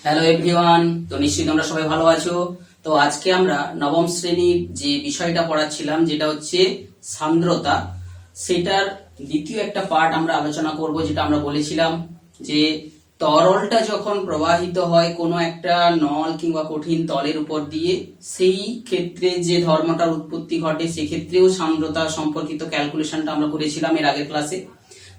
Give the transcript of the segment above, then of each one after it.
Hello everyone, তো নিশ্চয়ই তোমরা সবাই ভালো আছো। তো আজকে আমরা নবম শ্রেণীর যে বিষয়টা পড়াচ্ছিলাম যেটা হচ্ছে সান্দ্রতা, সেটার দ্বিতীয় একটা পার্ট আমরা আলোচনা করব। যেটা আমরা বলেছিলাম যে তরলটা যখন প্রবাহিত হয় কোনো একটা নল কিংবা কঠিন তলের উপর দিয়ে, সেই ক্ষেত্রে যে ধর্মটার উৎপত্তি ঘটে সেক্ষেত্রেও সান্দ্রতা সম্পর্কিত ক্যালকুলেশনটা আমরা করেছিলাম এর আগের ক্লাসে।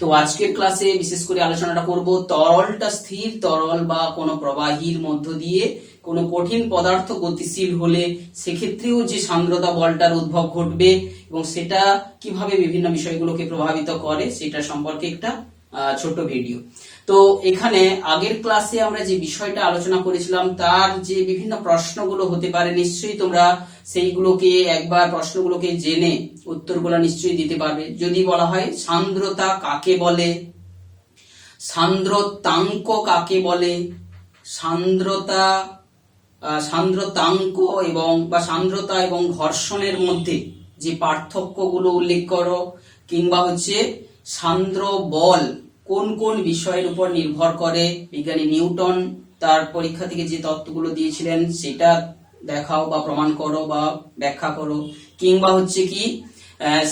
তো আজকের ক্লাসে বিশেষ করে আলোচনাটা করব তরলটা স্থির তরল বা কোনো প্রবাহীর মধ্য দিয়ে কোনো কঠিন পদার্থ গতিশীল হলে সেক্ষেত্রেও যে সান্দ্রতা বলটার উদ্ভব ঘটবে এবং সেটা কিভাবে বিভিন্ন বিষয়গুলোকে প্রভাবিত করে সেটা সম্পর্কে একটা ছোট ভিডিও। তো এখানে আগের ক্লাসে আমরা যে বিষয়টা আলোচনা করেছিলাম তার যে বিভিন্ন প্রশ্নগুলো হতে পারে, নিশ্চয়ই তোমরা সেইগুলোকে একবার প্রশ্নগুলোকে জেনে উত্তরগুলো নিশ্চয়ই দিতে পারবে। যদি বলা হয় সান্দ্রতা কাকে বলে, সান্দ্রতাঙ্ক কাকে বলে, সান্দ্রতা সান্দ্রতাঙ্ক এবং বা সান্দ্রতা এবং ঘর্ষণের মধ্যে যে পার্থক্যগুলো উল্লেখ করো, কিংবা হচ্ছে সান্দ্র বল কোন কোন বিষয়ের উপর নির্ভর করে, বিজ্ঞানী নিউটন তার পরীক্ষা থেকে যে তত্ত্বগুলো দিয়েছিলেন সেটা দেখাও বা প্রমাণ করো বা ব্যাখ্যা করো। কিংবা হচ্ছে কি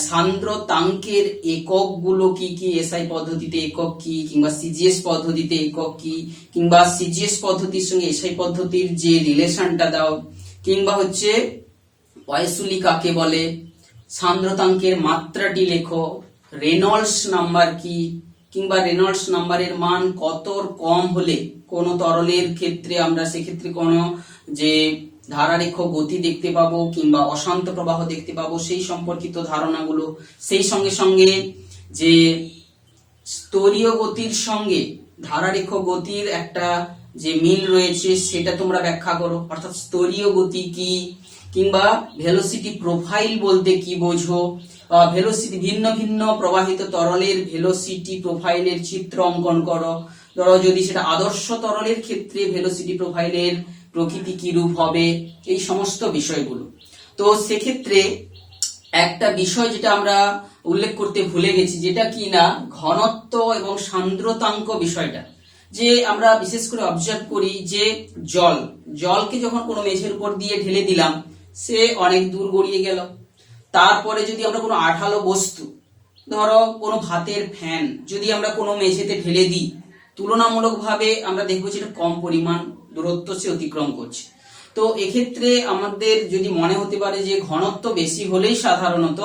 সান্দ্রতাঙ্কের এককগুলো কি কি, এসআই পদ্ধতিতে একক কি, কিংবা সিজিএস পদ্ধতিতে একক কি, কিংবা সিজিএস পদ্ধতির সঙ্গে এসআই পদ্ধতির যে রিলেশনটা দাও। কিংবা হচ্ছে ওয়েসুলি কাকে বলে, সান্দ্রতাঙ্কের মাত্রাটি লেখো, রেনল্ডস নাম্বার কি, কিংবা রেনল্ডস নাম্বারের মান কত কম হলে কোন তরলের ক্ষেত্রে আমরা সেক্ষেত্রে কোন যে ধারারেখ গতি দেখতে পাবো কিংবা অশান্ত প্রবাহ দেখতে পাবো, সেই সম্পর্কিত ধারণাগুলো। সেই সঙ্গে সঙ্গে যে স্তরীয় গতির সঙ্গে ধারারেখ গতির একটা যে মিল রয়েছে সেটা তোমরা ব্যাখ্যা করো, অর্থাৎ স্তরীয় গতি কি, কিংবা ভেলোসিটি প্রোফাইল বলতে কি বোঝো, ভেলোসিটি ভিন্ন ভিন্ন প্রবাহিত তরলের ভেলোসিটি প্রোফাইলের চিত্র অঙ্কন করো। ধরো যদি সেটা আদর্শ তরলের ক্ষেত্রে ভেলোসিটি প্রোফাইলের প্রকৃতি কি রূপ হবে, এই সমস্ত বিষয়গুলো। তো সেক্ষেত্রে একটা বিষয় যেটা আমরা উল্লেখ করতে ভুলে গেছি, যেটা কি না ঘনত্ব এবং সান্দ্রতাঙ্ক বিষয়টা। যে আমরা বিশেষ করে অবজার্ভ করি যে জলকে যখন কোনো মেঝের উপর দিয়ে ঢেলে দিলাম সে অনেক দূর গড়িয়ে গেল। তারপরে যদি আমরা কোনো আঠালো বস্তু, ধরো কোনো ভাতের ফ্যান যদি আমরা কোনো মেঝেতে ঢেলে দিই, তুলনামূলকভাবে আমরা দেখবো যেটা কম পরিমাণ দূরত্ব সে অতিক্রম করছে। তো এক্ষেত্রে আমাদের যদি মনে হতে পারে যে ঘনত্ব বেশি হলেই সাধারণত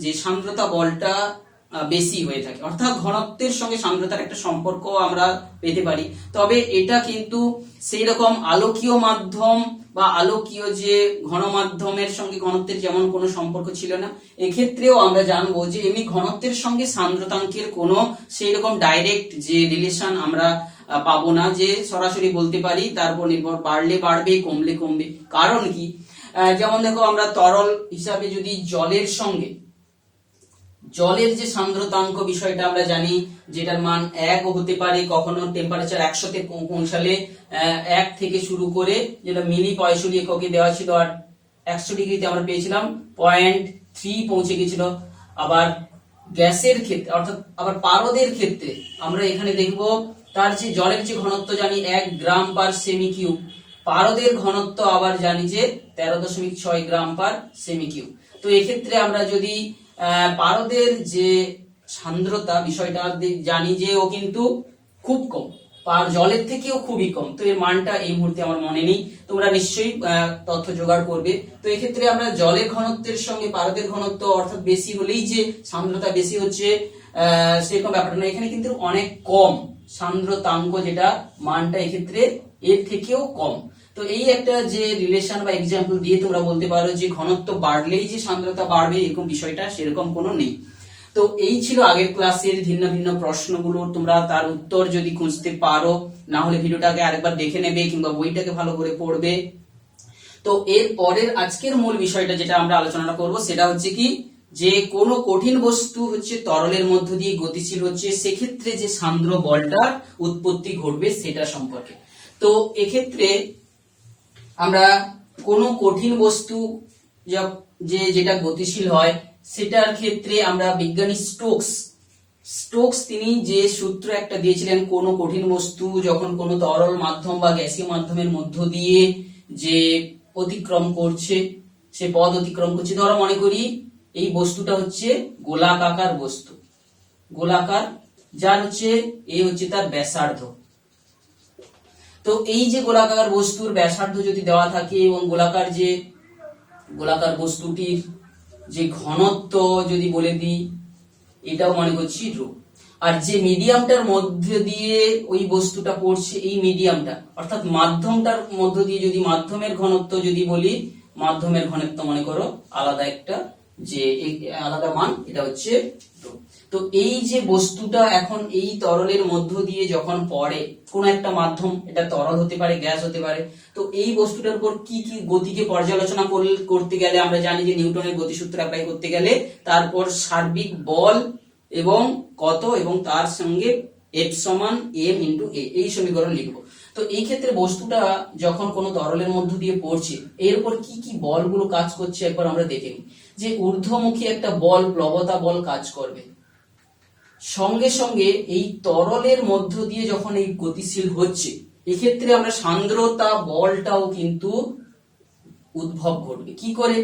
যে সান্দ্রতা বলটা বেশি হয়ে থাকে, অর্থাৎ ঘনত্বের সঙ্গে সান্দ্রতার একটা সম্পর্ক আমরা পেতে পারি। তবে এটা কিন্তু সেই রকম আলোকীয় মাধ্যম বা আলোকীয় যে ঘনমাধ্যমের সঙ্গে ঘনত্বের যেমন কোনো সম্পর্ক ছিল না, এক্ষেত্রেও আমরা জানবো যে এমনি ঘনত্বের সঙ্গে সান্দ্রতাঙ্কের কোনো সেই রকম ডাইরেক্ট যে রিলেশন আমরা পাবো না, যে সরাসরি বলতে পারি তার উপর নির্ভর বাড়লে বাড়বে কমলে কমবে। কারণ কি, যেমন দেখো আমরা তরল হিসাবে যদি জলের যে সান্দ্রতাঙ্ক বিষয়টা আমরা জানি, যেটার মান 1 হতে পারে, কখনো টেম্পারেচার 100 তে পৌঁছালে 1 থেকে শুরু করে যেটা মিলি 65 এককে দেওয়া ছিল, আর 100 ডিগ্রিতে আমরা পেয়েছিলাম 0.3 পৌঁছে গেছিল। আবার গ্যাসের ক্ষেত্রে অর্থাৎ আবার পারদের ক্ষেত্রে আমরা এখানে দেখব তার যে জলের যে ঘনত্ব জানি 1 গ্রাম পার সেমি কিউব, পারদের ঘনত্ব আবার জানি যে 13.6 গ্রাম পার সেমি কিউব। তো এক্ষেত্রে আমরা যদি পারদের যে সান্দ্রতা বিষয়টা জানি যে ও কিন্তু খুব কম, জলের থেকেও খুবই কম। তো এর মানটা এই মুহূর্তে আমার মনে নেই, তোমরা নিশ্চয়ই তথ্য জোগাড় করবে। তো এক্ষেত্রে আমরা জলের ঘনত্বের সঙ্গে পারদের ঘনত্ব অর্থাৎ বেশি হলেই যে সান্দ্রতা বেশি হচ্ছে সেরকম ব্যাপারটা না, এখানে কিন্তু অনেক কম সান্দ্রতাঙ্ক, যেটা মানটা এক্ষেত্রে এর থেকেও কম। তো এই একটা যে রিলেশন বা এক্সাম্পল দিয়ে তোমরা বলতে পারো যে ঘনত্ব বাড়লেই যে সান্দ্রতা বাড়বে এরকম বিষয়টা সেরকম কোনো নেই। তো এই ছিল আগের ক্লাসের ভিন্ন ভিন্ন প্রশ্নগুলো, তোমরা তার উত্তর যদি খুঁজতে পারো, না হলে ভিডিওটাকে আরেকবার দেখে নেবে কিংবা বইটাকে ভালো করে পড়বে। তো এর পরের আজকের মূল বিষয়টা যেটা আমরা আলোচনা করব সেটা হচ্ছে কি, যে কোনো কঠিন বস্তু হচ্ছে তরলের মধ্য দিয়ে গতিশীল হচ্ছে, সেক্ষেত্রে যে সান্দ্র বলটার উৎপত্তি ঘটবে সেটা সম্পর্কে। তো এক্ষেত্রে আমরা কোনো কঠিন বস্তু যেটা গতিশীল হয় সেটার ক্ষেত্রে আমরা বিজ্ঞানী স্টোকস স্টোকস তিনি যে সূত্র একটা দিয়েছিলেন, কোন কঠিন বস্তু যখন কোন তরল মাধ্যম বা গ্যাসীয় মাধ্যমের মধ্য দিয়ে যে অতিক্রম করছে, সে পথ অতিক্রম করছে, ধরো মনে করি এই বস্তুটা হচ্ছে গোলাকার বস্তু, গোলাকার, যার হচ্ছে এই হচ্ছে তার ব্যাসার্ধ। তো এই যে গোলাকার বস্তুর ব্যাসার্ধ যদি দেওয়া থাকে এবং গোলাকার বস্তুটির যে ঘনত্ব যদি বলে দিই, এটাও মনে করছি রো। আর যে মিডিয়ামটার মধ্যে দিয়ে ওই বস্তুটা পড়ছে, এই মিডিয়ামটা অর্থাৎ মাধ্যমটার মধ্য দিয়ে যদি মাধ্যমের ঘনত্ব যদি বলি, মাধ্যমের ঘনত্ব মনে করো আলাদা একটা যে আলাদা মান, এটা হচ্ছে রো। তো এই যে বস্তুটা এখন এই তরলের মধ্য দিয়ে যখন পড়ে, কোন একটা মাধ্যম, এটা তরল হতে পারে, গ্যাস হতে পারে, তো এই বস্তুটার উপর কি কি গতিকে পর্যালোচনা করতে গেলে আমরা জানি যে নিউটনের গতিসূত্র অ্যাপ্লাই করতে গেলে তারপর সার্বিক বল এবং কত, এবং তার সঙ্গে F সমান m ইন্টু a, এই সমীকরণ লিখবো। তো এই ক্ষেত্রে বস্তুটা যখন কোনো তরলের মধ্য দিয়ে পড়ছে, এর উপর কি কি বলগুলো কাজ করছে একবার আমরা দেখে নিই। যে ঊর্ধ্বমুখী একটা বল, প্লবতা বল কাজ করবে, সঙ্গে সঙ্গে এই তরলের মধ্য দিয়ে যখন এই গতিশীল হচ্ছে, এক্ষেত্রে আমরা সান্দ্রতা বলটাও কিন্তু উদ্ভব ঘটবে। কি করে?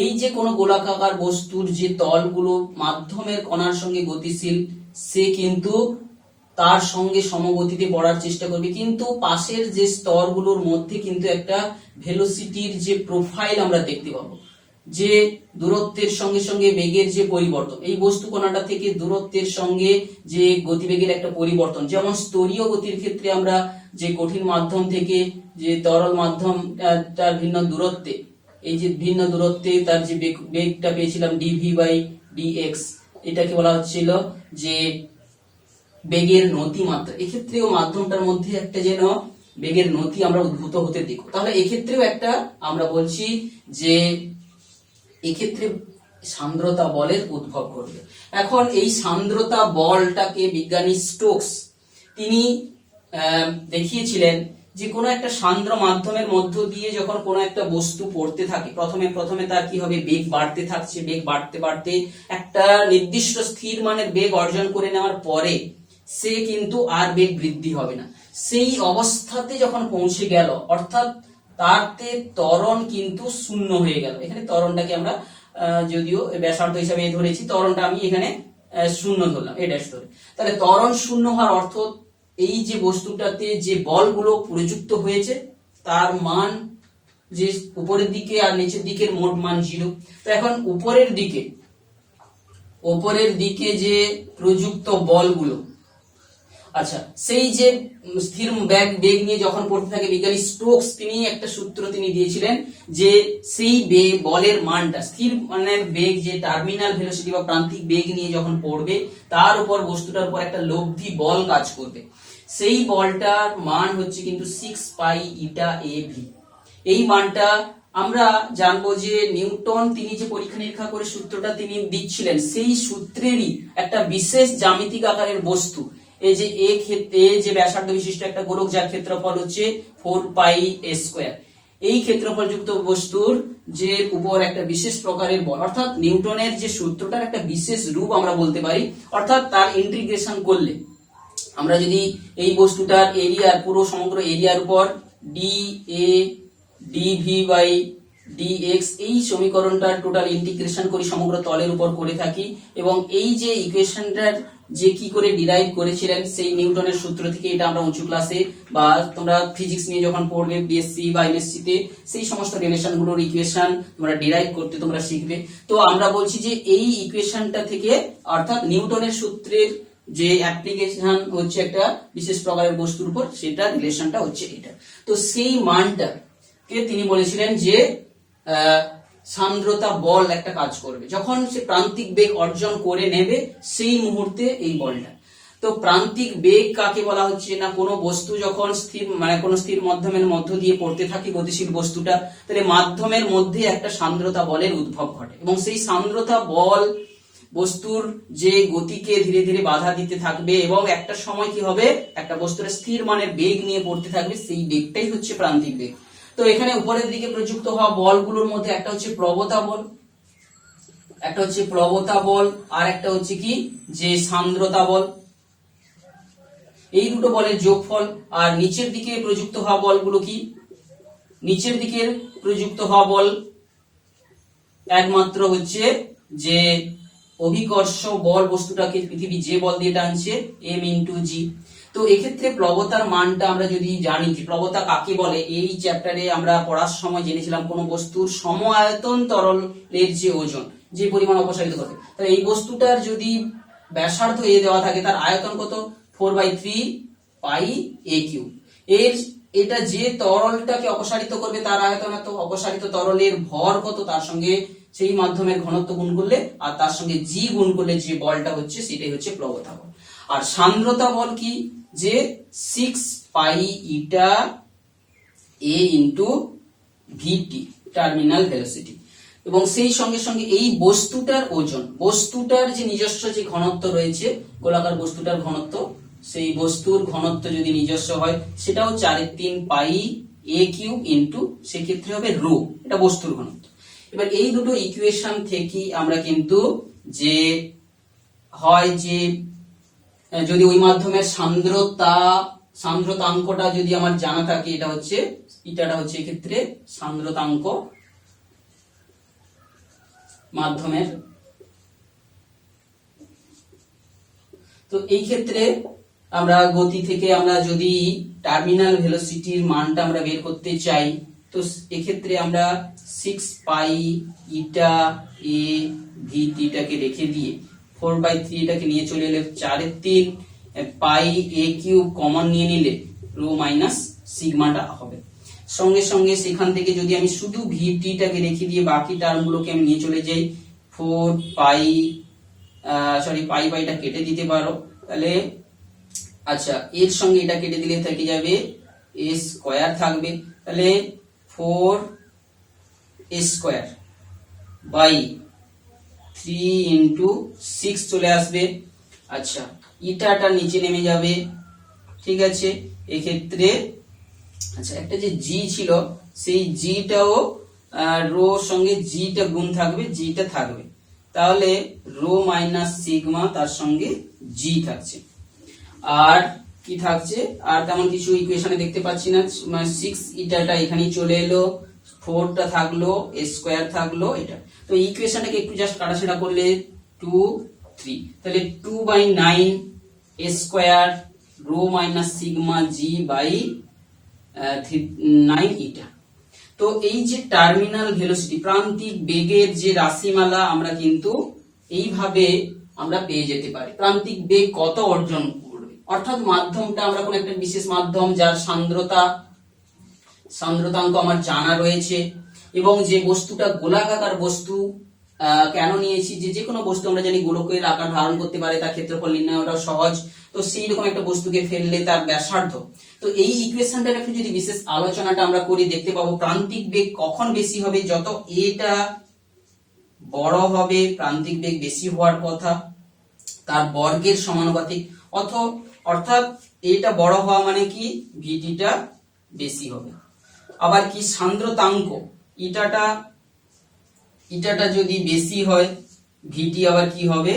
এই যে কোনো গোলাকার বস্তুর যে তলগুলো মাধ্যমের কণার সঙ্গে গতিশীল, সে কিন্তু তার সঙ্গে সমগতিতে পড়ার চেষ্টা করবে, কিন্তু পাশের যে স্তরগুলোর মধ্যে কিন্তু একটা ভেলোসিটির যে প্রোফাইল আমরা দেখতে পাবো, যে দূরত্বের সঙ্গে সঙ্গে বেগের যে পরিবর্তন, এই বস্তু কণাটা থেকে দূরত্বের সঙ্গে যে গতিবেগের একটা পরিবর্তন, যেমন স্তরীয় গতির ক্ষেত্রে আমরা যে কঠিন মাধ্যম থেকে যে তরল মাধ্যম তার ভিন্ন দূরত্বে, এই যে ভিন্ন দূরত্বে তার যে বেগটা পেয়েছিলাম dv/dx, এটাকে বলা হচ্ছিল যে বেগের নতি মাত্রা। এক্ষেত্রেও মাধ্যমটার মধ্যে একটা যেন বেগের নতি আমরা উদ্ভূত হতে দেখো। তাহলে এক্ষেত্রেও একটা আমরা বলছি যে এক্ষেত্রে সান্দ্রতা বলের উদ্ভব ঘটবে। এখন এই সান্দ্রতা বলটাকে বিজ্ঞানী স্টোকস তিনি দেখিয়েছিলেন যে কোনো একটা সান্দ্র মাধ্যমের মধ্য দিয়ে যখন কোনো একটা বস্তু পড়তে থাকে, প্রথমে তার কি হবে, বেগ বাড়তে থাকছে, বেগ বাড়তে বাড়তে একটা নির্দিষ্ট স্থির মানের বেগ অর্জন করে নেওয়ার পরে সে কিন্তু আর বেগ বৃদ্ধি হবে না। সেই অবস্থাতে যখন পৌঁছে গেল, অর্থাৎ তাতে ত্বরণ কিন্তু শূন্য হয়ে গেল। এখানে ত্বরণটাকে আমরা যদিও ব্যাসার্ধ হিসাবে ধরেছি, ত্বরণটা আমি এখানে শূন্য ধরলাম, এটা ধরে। তাহলে ত্বরণ শূন্য হওয়ার অর্থ এই যে বস্তুটাতে যে বলগুলো প্রযুক্ত হয়েছে তার মান যে উপরের দিকে আর নিচের দিকের মোট মান 0। তো এখন উপরের দিকে যে প্রযুক্ত বলগুলো, আচ্ছা, সেই যে স্থির বেগ নিয়ে যখন পড়তে থাকে, বিজ্ঞানী স্টোকস তিনি একটা সূত্র তিনি দিয়েছিলেন যে সেই বলের মানটা, স্থির মানের বেগ যে টার্মিনাল ভেলোসিটি বা প্রান্তিক বেগ নিয়ে যখন পড়বে, তার উপর বস্তুটার উপর একটা লব্ধি বল কাজ করবে। সেই বলটার মান হচ্ছে কিন্তু 6π/eV। এই মানটা আমরা জানবো যে নিউটন তিনি যে পরীক্ষা নিরীক্ষা করে সূত্রটা তিনি দিচ্ছিলেন, সেই সূত্রেরই একটা বিশেষ জ্যামিতিক আকারের বস্তু, এই যে ক্ষেত্রে যে ব্যাসার্ধ বিশিষ্ট একটা গোলক, যার ক্ষেত্রফল হচ্ছে 4πa², এই ক্ষেত্রফল যুক্ত বস্তুর যে উপর একটা বিশেষ প্রকারের বল, অর্থাৎ নিউটনের যে সূত্রটার একটা বিশেষ রূপ আমরা বলতে পারি। অর্থাৎ তার ইন্টিগ্রেশন করলে আমরা যদি এই বস্তুটার এরিয়ার, পুরো সমগ্র এরিয়ার উপর dv/dx এই সমীকরণটার টোটাল ইন্টিগ্রেশন করি, সমগ্র তলের উপর করে থাকি, এবং এই যে ইকুয়েশনটার যে কি করে ডিরাইভ করেছিলেন সেই নিউটনের সূত্র থেকে, এটা আমরা উঁচু ক্লাসে বা তোমরা ফিজিক্স নিয়ে যখন পড়বে বিএসসি বা এমএসসি তে, সেই সমস্ত রিলেশন গুলোর ইকুয়েশন তোমরা ডিরাইভ করতে তোমরা শিখবে। তো আমরা বলছি যে এই ইকুয়েশনটা থেকে, অর্থাৎ নিউটনের সূত্রের যে অ্যাপ্লিকেশন হচ্ছে একটা বিশেষ প্রকারের বস্তুর উপর, সেটা রিলেশনটা হচ্ছে এটা। তো সেই মানটা কে তিনি বলেছিলেন যে সান্দ্রতা বল একটা কাজ করবে যখন সে প্রান্তিক বেগ অর্জন করে নেবে, সেই মুহূর্তে এই বলটা। তো প্রান্তিক বেগ কাকে বলা হচ্ছে না, কোনো বস্তু যখন স্থির কোনো স্থির মাধ্যমের মধ্য দিয়ে পড়তে থাকে গতিশীল বস্তুটা, তাহলে মাধ্যমের মধ্যে একটা সান্দ্রতা বলের উদ্ভব ঘটে, এবং সেই সান্দ্রতা বল বস্তুর যে গতিকে ধীরে ধীরে বাধা দিতে থাকবে, এবং একটা সময় কি হবে, একটা বস্তুর স্থির মানের বেগ নিয়ে পড়তে থাকবে, সেই বেগটাই হচ্ছে প্রান্তিক বেগ। তো এখানে উপরের দিকে প্রযুক্ত হওয়া বলগুলোর মধ্যে একটা হচ্ছে প্রবতা বল, একটা হচ্ছে প্রবণতা বল আর একটা হচ্ছে কি যে সান্দ্রতা বল। এই দুটো বলের যোগফল। আর নিচের দিকে প্রযুক্ত হওয়া বলগুলো কি, নিচের দিকের প্রযুক্ত হওয়া বল একমাত্র হচ্ছে যে অভিকর্ষ বল, বস্তুটাকে পৃথিবী যে বল দিয়ে টানছে m × g। তো এক্ষেত্রে প্লবতার মানটা আমরা যদি জানি যে প্লবতা কাকে বলে, এই চ্যাপ্টারে আমরা পড়ার সময় জেনেছিলাম কোন বস্তুর সম আয়তন তরলের যে ওজন, যে পরিমাণ অপসারিত করে, তাহলে এই বস্তুটার যদি ব্যাসার্ধ এ দেওয়া থাকে তার আয়তন কত, 4/3πa³। এটা যে তরলটাকে অপসারিত করবে তার আয়তন এত, অপসারিত তরলের ভর কত, তার সঙ্গে সেই মাধ্যমের ঘনত্ব গুণ করলে আর তার সঙ্গে জি গুণ করলে যে বলটা হচ্ছে সেটাই হচ্ছে প্লবতা বল। আর সান্দ্রতা বল কি, যে 6π∗a × vt টার্মিনাল ভেলোসিটি। এবং সেই সঙ্গে সঙ্গে এই বস্তুটার ওজন, বস্তুটার যে নিজস্ব যে ঘনত্ব রয়েছে, গোলাকার বস্তুটার ঘনত্ব, সেই বস্তুর ঘনত্ব যদি নিজস্ব হয় সেটাও 4/3πa³ সেক্ষেত্রে হবে রো, এটা বস্তুর ঘনত্ব। এবার এই দুটো ইকুয়েশন থেকে আমরা কিন্তু যে হয় যে যদি ওই মাধ্যমের সান্দ্রতাঙ্কটা যদি আমার জানা থাকে, এটা হচ্ছে ইটাটা হচ্ছে এক্ষেত্রে সান্দ্রতাঙ্ক মাধ্যমের। তো এই ক্ষেত্রে আমরা গতি থেকে আমরা যদি টার্মিনাল ভেলোসিটির মানটা আমরা বের করতে চাই, তো এক্ষেত্রে আমরা 6π∗a∗v টাকে রেখে দিয়ে 4/3 এটাকে নিয়ে চলে এলে 4/3πa³ কমন নিয়ে নিলে রো মাইনাস সিগমাটা হবে। সঙ্গে সঙ্গে সেখান থেকে যদি আমি শুধু vt টাকে রেখে দিয়ে বাকি টার্মগুলোকে আমি নিয়ে চলে যাই, 4π কেটে দিতে পারো, তাহলে আচ্ছা এর সঙ্গে এটা কেটে দিলে থেকে যাবে a স্কয়ার থাকবে, তাহলে 4a² × 6 চলে আসবে। আচ্ছা ইটাটা নিচে নেমে যাবে, ঠিক আছে। এক্ষেত্রে আচ্ছা একটা যে জি ছিল সেই জিটাও রো সঙ্গে জিটা গুণ থাকবে, জিটা থাকবে, তাহলে রো মাইনাস সিগমা তার সঙ্গে জি থাকছে। আর কি থাকছে, আর তেমন কিছু ইকুয়েশনে দেখতে পাচ্ছি না। 6 ইটাটা এখানেই চলে এলো, 4টা থাকলো, a স্কয়ার থাকলো, এটা তো ইকুয়েশনটাকে একটু জাস্ট কাটাছেড়া করলে 2 3, তাহলে 2/9 a square rho minus sigma g/9 eta. তো এই যে টার্মিনাল ভেলোসিটি, প্রান্তিক বেগের যে রাশিমালা আমরা কিন্তু এইভাবে আমরা পেয়ে যেতে পারি। প্রান্তিক বেগ কত অর্জন করবে, অর্থাৎ মাধ্যমটা আমরা কোন একটা বিশেষ মাধ্যম যার সান্দ্রতাঙ্ক আমার জানা রয়েছে, এবং যে বস্তুটা গোলাকার বস্তু কেন নিয়েছি, যে কোনো বস্তু আমরা জানি গোলকের আকার ধারণ করতে পারে, তার ক্ষেত্রফল নির্ণয়টা সহজ, তো সেই রকম একটা বস্তুকে ফেললে তার ব্যাসার্ধ। তো এই ইকুয়েশনটার একটু যদি বিশেষ আলোচনাটা আমরা করি, দেখতে পাবো প্রান্তিক বেগ কখন বেশি হবে, যত এটা বড় হবে প্রান্তিক বেগ বেশি হওয়ার কথা, তার বর্গের সমানুপাতিক, অর্থাৎ এটা বড় হওয়া মানে কি ভিটিটা বেশি হবে। আবার কি সান্দ্রতাঙ্ক, ইটাটা যদি বেশি হয় ভিটি আবার কি হবে,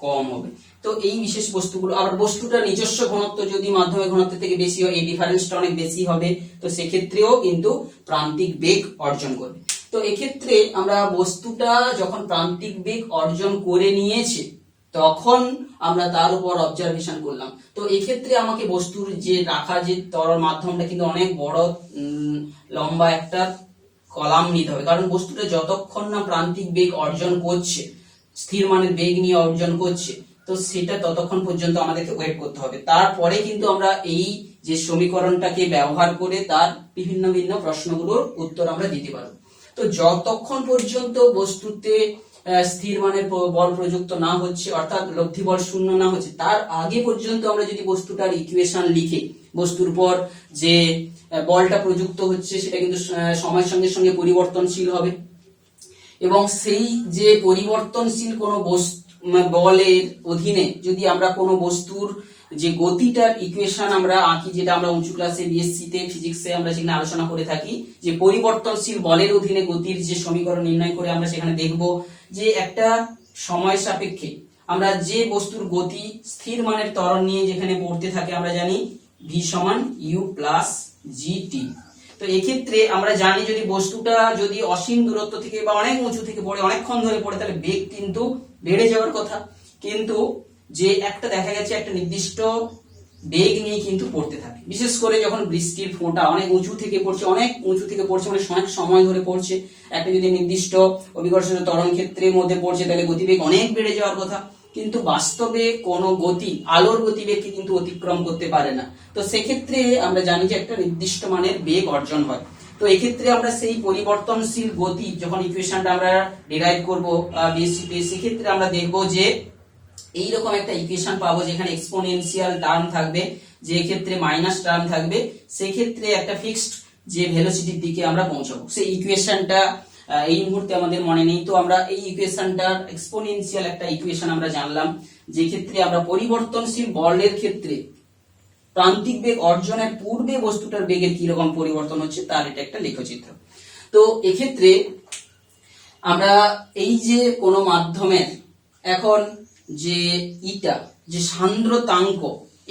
কম হবে। তো এই বিশেষ বস্তুগুলো, আবার বস্তুটার নিজস্ব ঘনত্ব যদি মাধ্যমের ঘনত্ব থেকে বেশি হয়, এই ডিফারেন্সটা অনেক বেশি হবে, তো সেক্ষেত্রেও কিন্তু প্রান্তিক বেগ অর্জন করবে। তো এক্ষেত্রে আমরা বস্তুটা যখন প্রান্তিক বেগ অর্জন করে নিয়েছে তখন আমরা তার উপর অবজারভেশন করলাম। তো এক্ষেত্রে আমাকে বস্তুর যে রাখা যে তরল মাধ্যমটা কিন্তু অনেক বড় লম্বা একটা কলাম নিতে হবে, কারণ বস্তুটা যতক্ষণ না প্রান্তিক বেগ অর্জন করছে, স্থির মানের বেগ নিয়ে অর্জন করছে, তো সেটা ততক্ষণ পর্যন্ত আমাদেরকে ওয়েট করতে হবে। তারপরে কিন্তু আমরা এই যে সমীকরণটাকে ব্যবহার করে তার বিভিন্ন ভিন্ন প্রশ্নগুলোর উত্তর আমরা দিতে পারবো। তো যতক্ষণ পর্যন্ত বস্তুতে স্থির মানের বল প্রযুক্ত না হচ্ছে, অর্থাৎ লব্ধি বল শূন্য না হচ্ছে, তার আগে পর্যন্ত আমরা যদি বস্তুটার ইকুয়েশন লিখে বস্তুর উপর যে বলটা প্রযুক্ত হচ্ছে সেটা কিন্তু সময়ের সঙ্গে সঙ্গে পরিবর্তনশীল হবে, এবং সেই যে পরিবর্তনশীল কোনো বলের অধীনে যদি আমরা কোনো বস্তুর যে গতিটার ইকুয়েশন আমরা আঁকি, যেটা আমরা উঁচু ক্লাসে বিএসসি তে ফিজিক্সে আমরা সেখানে আলোচনা করে থাকি, যে পরিবর্তনশীল বলের অধীনে গতির যে সমীকরণ নির্ণয় করে আমরা সেখানে দেখব যে একটা সময় সাপেক্ষে আমরা যে বস্তুর গতি স্থির মানের ত্বরণ নিয়ে যেখানে পড়তে থাকে, আমরা জানি v সমান u প্লাস gt। তো এক্ষেত্রে আমরা জানি যদি বস্তুটা যদি অসীম দূরত্ব থেকে বা অনেক উঁচু থেকে পড়ে, অনেকক্ষণ ধরে পড়ে, তাহলে বেগ কিন্তু বেড়ে যাওয়ার কথা। কিন্তু যে একটা দেখা গেছে একটা নির্দিষ্ট বেগ নিয়ে কিন্তু পড়তে থাকে, বিশেষ করে যখন বৃষ্টির ফোঁটা অনেক উঁচু থেকে পড়ছে, অনেক উঁচু থেকে পড়ছে মানে অনেক সময় ধরে পড়ছে, একটা যদি নির্দিষ্ট অভিকর্ষজ ত্বরণ ক্ষেত্রের মধ্যে পড়ছে তাহলে গতিবেগ অনেক বেড়ে যাওয়ার কথা। কিন্তু বাস্তবে কোনো গতি আলোর গতিবেগকে কিন্তু অতিক্রম করতে পারে না। তো সেক্ষেত্রে আমরা জানি যে একটা নির্দিষ্ট মানের বেগ অর্জন হয়। তো এক্ষেত্রে আমরা সেই পরিবর্তনশীল গতি যখন ইকুয়েশনটা আমরা ডিরাইভ করবো সেক্ষেত্রে আমরা দেখবো যে এইরকম একটা ইকুয়েশন পাবো যেখানে এক্সপোনেনশিয়াল টার্ম থাকবে, যে ক্ষেত্রে মাইনাস টার্ম থাকবে, সেক্ষেত্রে একটা ফিক্সড যে ভেলোসিটির দিকে আমরা পৌঁছাবো। সেই ইকুয়েশনটা এই মুহূর্তে আমাদের মনে নেই, তো আমরা এই ইকুয়েশনটার এক্সপোনেনশিয়াল একটা ইকুয়েশন আমরা জানলাম, যে ক্ষেত্রে আমরা পরিবর্তনশীল বলের ক্ষেত্রে প্রান্তিক বেগ অর্জনের পূর্বে বস্তুটার বেগের কি রকম পরিবর্তন হচ্ছে তার এটা একটা লেখচিত্র। তো এক্ষেত্রে আমরা এই যে কোনো মাধ্যমের এখন যে ইটা যে সান্দ্রতাঙ্ক,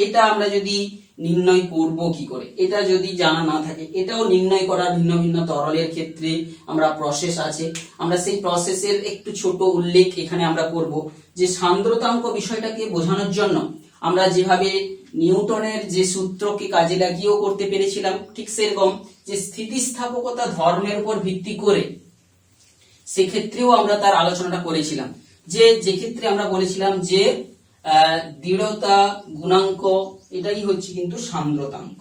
এটা আমরা যদি নির্ণয় করব কি করে, এটা যদি জানা না থাকে, এটাও নির্ণয় করার ভিন্ন ভিন্ন তরলের ক্ষেত্রে আমরা প্রসেস আছে, আমরা সেই প্রসেসের একটু ছোট উল্লেখ এখানে আমরা করব। যে সান্দ্রতাঙ্ক বিষয়টাকে বোঝানোর জন্য আমরা যেভাবে নিউটনের যে সূত্রকে কাজে লাগিয়েও করতে পেরেছিলাম, ঠিক সেরকম যে স্থিতিস্থাপকতা ধর্মের উপর ভিত্তি করে সেক্ষেত্রেও আমরা তার আলোচনাটা করেছিলাম। যে ক্ষেত্রে আমরা বলেছিলাম যে দৃঢ়তা গুণাঙ্ক এটাই হচ্ছে কিন্তু সান্দ্রতাঙ্ক।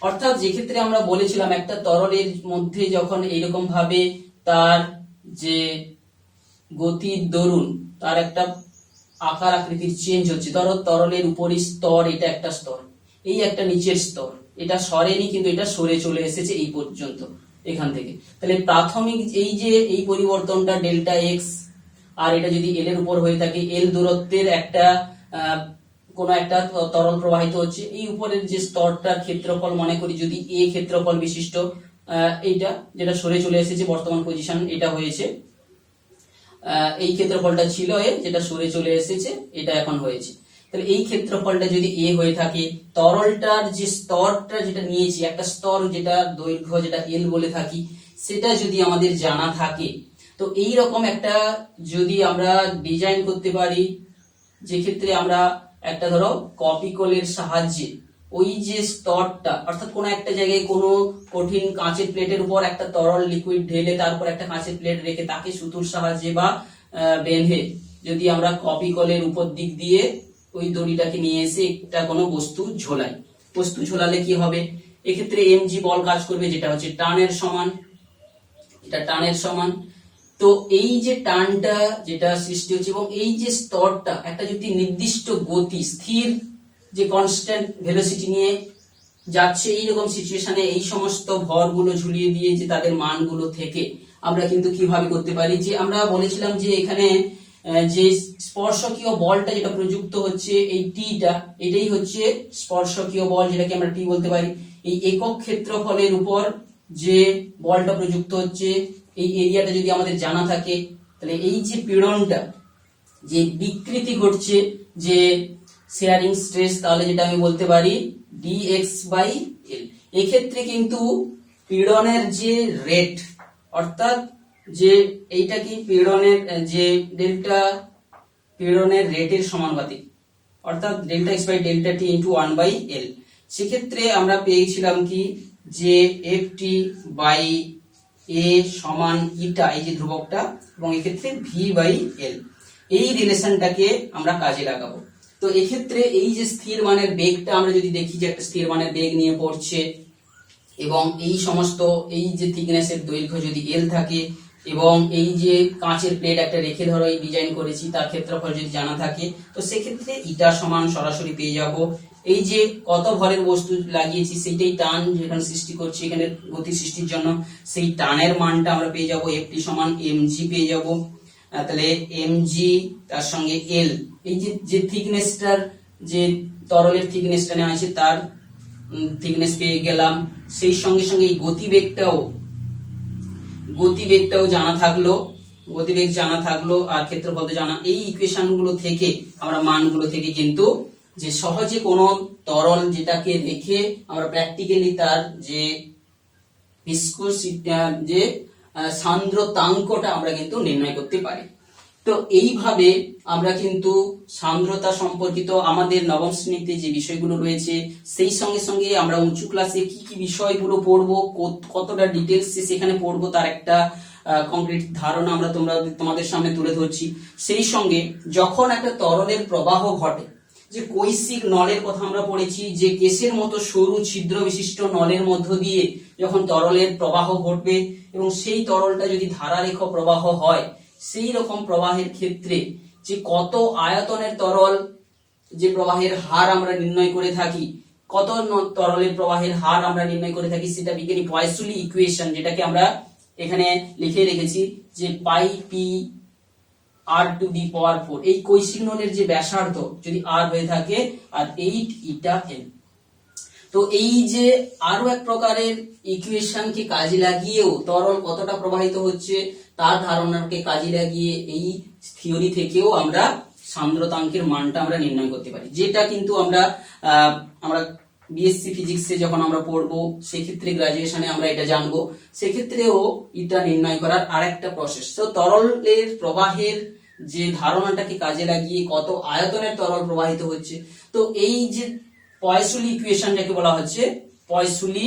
অর্থাৎ যে ক্ষেত্রে আমরা বলেছিলাম একটা তরলের মধ্যে যখন এইরকম ভাবে তার যে গতির দরুন তার একটা আকার আকৃতির চেঞ্জ হচ্ছে, ধরো তরলের উপরের স্তর, এটা একটা স্তর, এই একটা নিচের স্তর, এটা সরেনি কিন্তু এটা সরে চলে এসেছে এই পর্যন্ত এখান থেকে, তাহলে প্রাথমিক এই যে এই পরিবর্তনটা ডেল্টা এক্স, আর এটা যদি এল এর উপর হয়ে থাকে, এল দূরত্বের একটা কোন একটা তরল প্রবাহিত হচ্ছে, এই উপরের যে স্তরটার ক্ষেত্রফল মনে করি যদি এ ক্ষেত্রফল বিশিষ্ট, এইটা যেটা সরে চলে এসেছে বর্তমান পজিশন এটা হয়েছে, এই ক্ষেত্রফলটা ছিল এ, যেটা সরে চলে এসেছে এটা এখন হয়েছে। তাহলে এই ক্ষেত্রফলটা যদি এ হয়ে থাকে, তরলটার যে স্তরটা যেটা নিয়েছি, একটা স্তর যেটা দৈর্ঘ্য যেটা এল বলে থাকি, সেটা যদি আমাদের জানা থাকে, তো এই রকম একটা যদি আমরা ডিজাইন করতে পারি, যে ক্ষেত্রে আমরা একটা ধরো কপিকলের সাহায্যে ওই যে স্তরটা, অর্থাৎ কোনো একটা জায়গায় কোনো কঠিন কাঁচের প্লেটের উপর একটা তরল লিকুইড ঢেলে তারপর একটা কাঁচের প্লেট রেখে তাকে সুতোর সাহায্যে বা বেঁধে যদি আমরা কপিকলের উপর দিক দিয়ে ওই দড়িটাকে নিয়ে এসে একটা কোনো বস্তু ঝোলাই, বস্তু ঝোলালে কি হবে, এক্ষেত্রে এমজি বল কাজ করবে, যেটা হচ্ছে টানের সমান, এটা টানের সমান। তো এই যে টানটা যেটা সৃষ্টি হচ্ছে এবং এই যে স্তরটা একটা যদি নির্দিষ্ট গতি স্থির যে কনস্ট্যান্ট ভেলোসিটি নিয়ে যাচ্ছে, এইরকম সিচুয়েশনে এই সমস্ত ভরগুলো ঝুলিয়ে দিয়ে যে তাদের মানগুলো থেকে আমরা কিন্তু কিভাবে করতে পারি, যে আমরা বলেছিলাম যে এখানে যে স্পর্শকীয় বলটা যেটা প্রযুক্ত হচ্ছে এই টিটা, এটাই হচ্ছে স্পর্শকীয় বল, যেটাকে আমরা টি বলতে পারি। এই একক ক্ষেত্রফলের উপর যে বলটা প্রযুক্ত হচ্ছে, এই এরিয়াটা যদি আমাদের জানা থাকে, তাহলে এই যে পীড়নটা যে বিকৃতি ঘটছে যে শেয়ারিং স্ট্রেস, তাহলে যেটা আমি বলতে পারি dx/l। এক্ষেত্রে কিন্তু পীড়নের যে রেট, অর্থাৎ যে এইটা কি পীড়নের যে ডেল্টা পীড়নের রেটের সমানুপাতিক, অর্থাৎ ডেল্টা x/ডেল্টা t ইন্টু 1/l। সেক্ষেত্রে আমরা পেয়েছিলাম কি যে ft/a সমান ইটা, এই যে ধ্রুবকটা, এবং এক্ষেত্রে v/l, এই রিলেশনটাকে আমরা কাজে লাগাবো। তো এক্ষেত্রে এই যে স্থির মানের বেগটা আমরা যদি দেখি যে একটা স্থির মানের বেগ নিয়ে পড়ছে, এবং এই সমস্ত এই যে থিকনেসের দৈর্ঘ্য যদি এল থাকে, এবং এই যে কাঁচের প্লেট একটা রেখে ধরো এই ডিজাইন করেছি তার ক্ষেত্রফল যদি জানা থাকে, তো সেক্ষেত্রে ইটা সমান সরাসরি পেয়ে যাব এই যে কত ভরের বস্তু লাগিয়েছি সেইটাই টান যেখানে সৃষ্টি করছি এখানে গতি সৃষ্টির জন্য, সেই টানের মানটা আমরা পেয়ে যাব এফটি সমান এমজি পেয়ে যাব। তাহলে এমজি তার সঙ্গে এল, এই যে থিকনেসটার যে তরলের থিকনেসটা নেওয়া হয়েছে, তার থিকনেস পেয়ে গেলাম। সেই সঙ্গে সঙ্গে এই গতিবেগটাও জানা থাকলো, গতিবেগ জানা থাকলো আর ক্ষেত্রফল জানা। এই ইকুয়েশন গুলো থেকে আমরা মানগুলো থেকে কিন্তু যে সহজে কোনো তরল যেটাকে রেখে আমরা প্র্যাকটিক্যালি তার যে যে সান্দ্রতাঙ্কটা আমরা কিন্তু নির্ণয় করতে পারি। তো এইভাবে আমরা কিন্তু সান্দ্রতা সম্পর্কিত আমাদের নবম শ্রেণীতে যে বিষয়গুলো রয়েছে সেই সঙ্গে সঙ্গে আমরা উঁচু ক্লাসে কি কি বিষয়গুলো পড়বো, কতটা ডিটেলস সেখানে পড়বো, তার একটা কংক্রিট ধারণা আমরা তোমাদের সামনে তুলে ধরছি। সেই সঙ্গে যখন একটা তরলের প্রবাহ ঘটে, যে কৈশিক নলের কথা আমরা পড়েছি, যে কেসের মতো সরু ছিদ্র বিশিষ্ট নলের মধ্য দিয়ে যখন তরলের প্রবাহ ঘটবে এবং সেই তরলটা যদি ধারারেখ প্রবাহ হয়, সেই রকম প্রবাহের ক্ষেত্রে যে কত আয়তনের তরল যে প্রবাহের হার আমরা নির্ণয় করে থাকি, কত তরলের প্রবাহের হার আমরা নির্ণয় করে থাকি, সেটা বিজ্ঞানী পয়সুলি ইকুয়েশন, যেটাকে আমরা এখানে লিখে রেখেছি যে পাই পি আর টু দি পাওয়ার 4। এই কৈশিক নলের যে ব্যাসার্ধ যদি আর হয়ে থাকে আর 8 ইটা এন। তো এই যে আরো এক প্রকারের ইকুয়েশনকে কাজে লাগিয়েও তরল কতটা প্রবাহিত হচ্ছে তার ধারণাকে কাজে লাগিয়ে এই থিওরি থেকেও আমরা সান্দ্রতাঙ্কের মানটা আমরা নির্ণয় করতে পারি, যেটা কিন্তু আমরা বিএসসি ফিজিক্সে যখন আমরা পড়বো, সেক্ষেত্রে গ্রাজুয়েশনে আমরা এটা জানবো, সেক্ষেত্রেও এটা নির্ণয় করার আরেকটা প্রসেস। তো তরলের প্রবাহের যে ধারণাটাকে কাজে লাগিয়ে কত আয়তনের তরল প্রবাহিত হচ্ছে, তো এই যে পয়সুলি ইকুয়েশন যাকে বলা হচ্ছে পয়সুলি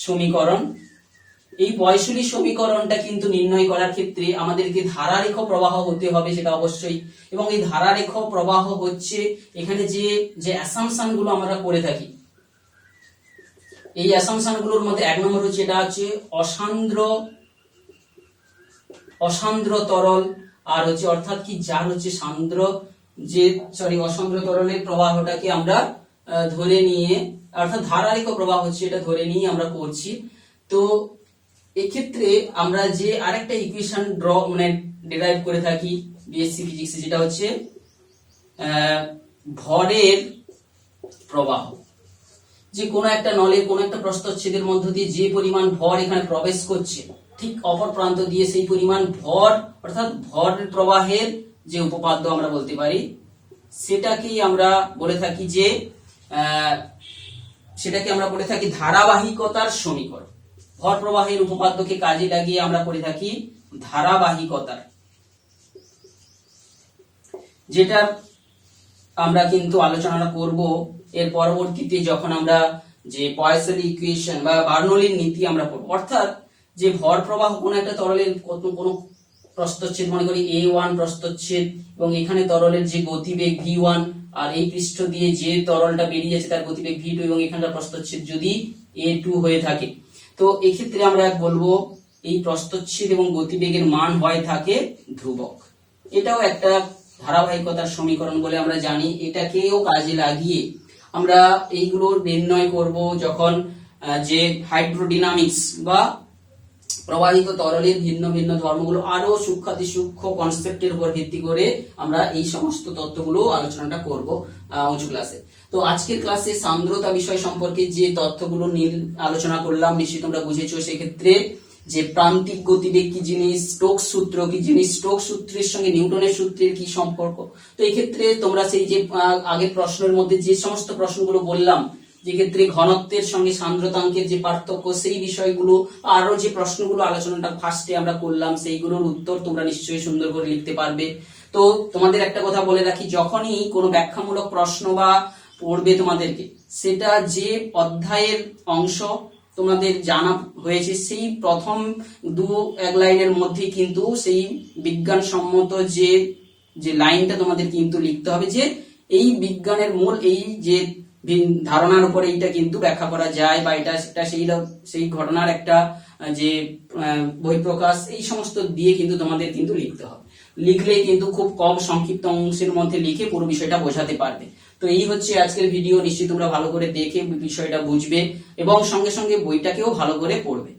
সমীকরণ, এই পয়সুলি সমীকরণটা কিন্তু নির্ণয় করার ক্ষেত্রে আমাদেরকে ধারারেখ প্রবাহ হতে হবে, সেটা অবশ্যই। এবং এই ধারারেখ প্রবাহ হচ্ছে এখানে যে অ্যাসাম্পশন গুলো আমরা করে থাকি, এই অ্যাসাম্পশন গুলোর মধ্যে এক নম্বর হচ্ছে এটা হচ্ছে অসান্দ্র তরল, আর হচ্ছে অর্থাৎ কি যার হচ্ছে অসান্দ্র তরলের প্রবাহটাকে আমরা ধরে নিয়ে, অর্থাৎ ধারারেখ প্রবাহ হচ্ছে এটা ধরে নিয়ে আমরা করছি। তো এক্ষেত্রে আমরা যে আরেকটা ইকুয়েশন ডিরাইভ করে থাকি বিএসসি ফিজিক্সে, যেটা হচ্ছে ভরের প্রবাহ। যে কোনো একটা নলের কোনো একটা প্রস্থচ্ছেদের মধ্য দিয়ে যে পরিমাণ ভর এখানে প্রবেশ করছে, ঠিক অপর প্রান্ত দিয়ে সেই পরিমাণ ভর, অর্থাৎ ভর প্রবাহের যে উপপাদ্য আমরা বলতে পারি, সেটাকেই আমরা বলে থাকি ধারাবাহিকতার সমীকরণ। ভর প্রবাহের উপপাদ্যকে কাজে লাগিয়ে আমরা করে থাকি ধারাবাহিকতার, যেটা আমরা কিন্তু আলোচনা করব এর পরবর্তীতে যখন আমরা যে পয়সলি ইকুয়েশন বা বার্নৌলির নীতি আমরা পড়ব। অর্থাৎ যে ভর প্রবাহ কোন একটা তরলের কোনো প্রস্থচ্ছেদ, মনে করি A1 প্রস্থচ্ছেদ, এবং এখানে তরলের যে গতিবেগ V1 আর এই পৃষ্ঠ দিয়ে যে তরলটা বেরিয়ে যাচ্ছে তার গতিবেগ V2 এবং এখানকার প্রস্থচ্ছেদ যদি A2 হয়ে থাকে, তো এক্ষেত্রে আমরা বলবো এই প্রস্থচ্ছেদ এবং গতিবেগের মান হয় থাকে ধ্রুবক। এটাও একটা ধারাবাহিকতার সমীকরণ বলে আমরা জানি। এটাকেও কাজে লাগিয়ে আমরা এইগুলো নির্ণয় করব যখন যে হাইড্রোডিনামিক্স বা প্রবাহিত তরলের ভিন্ন ভিন্ন ধর্মগুলো আরো সূক্ষ্ম কনসেপ্টের উপর ভিত্তি করে আমরা এই সমস্ত তথ্যগুলো আলোচনাটা করব উঁচু ক্লাসে। তো আজকের ক্লাসে সান্দ্রতা বিষয় সম্পর্কে যে তথ্যগুলো আলোচনা করলাম নিশ্চয়ই তোমরা বুঝেছো। সেক্ষেত্রে যে প্রান্তিক গতিবেগ কি জিনিস, স্টোকস সূত্র কি জিনিস, স্টোকস সূত্রের সঙ্গে নিউটনের সূত্রের কি সম্পর্ক, তো এই ক্ষেত্রে তোমরা সেই যে আগের প্রশ্নের মধ্যে যে সমস্ত প্রশ্নগুলো বললাম, যে ক্ষেত্রে ঘনত্বের সঙ্গে সান্দ্রতাঙ্কের যে পার্থক্য, সেই বিষয়গুলো আরো যে প্রশ্নগুলো আলোচনাটা ফার্স্টে আমরা করলাম, সেইগুলোর উত্তর তোমরা নিশ্চয়ই সুন্দর করে লিখতে পারবে। তো তোমাদের একটা কথা বলে রাখি, যখনই কোনো ব্যাখ্যামূলক প্রশ্ন বা পড়বে তোমাদেরকে, সেটা যে অধ্যায়ের অংশ তোমাদের জানা হয়েছে সেই প্রথম এক লাইনের মধ্যে কিন্তু সেই বিজ্ঞানসম্মত যে লাইনটা তোমাদের কিন্তু লিখতে হবে, যে এই বিজ্ঞানের মূল এই যে ধারণার উপরে এইটা কিন্তু ব্যাখ্যা করা যায়, বা এটা সেই ঘটনার একটা যে বহিঃপ্রকাশ, এই সমস্ত দিয়ে কিন্তু তোমাদের কিন্তু লিখতে হবে। লিখলে কিন্তু খুব কম সংক্ষিপ্ত অংশের মধ্যে লিখে পুরো বিষয়টা বোঝাতে পারবে। তো এই হচ্ছে আজকের ভিডিও। নিশ্চয়ই তোমরা ভালো করে দেখে বিষয়টা বুঝবে এবং সঙ্গে সঙ্গে বইটাকেও ভালো করে পড়বে।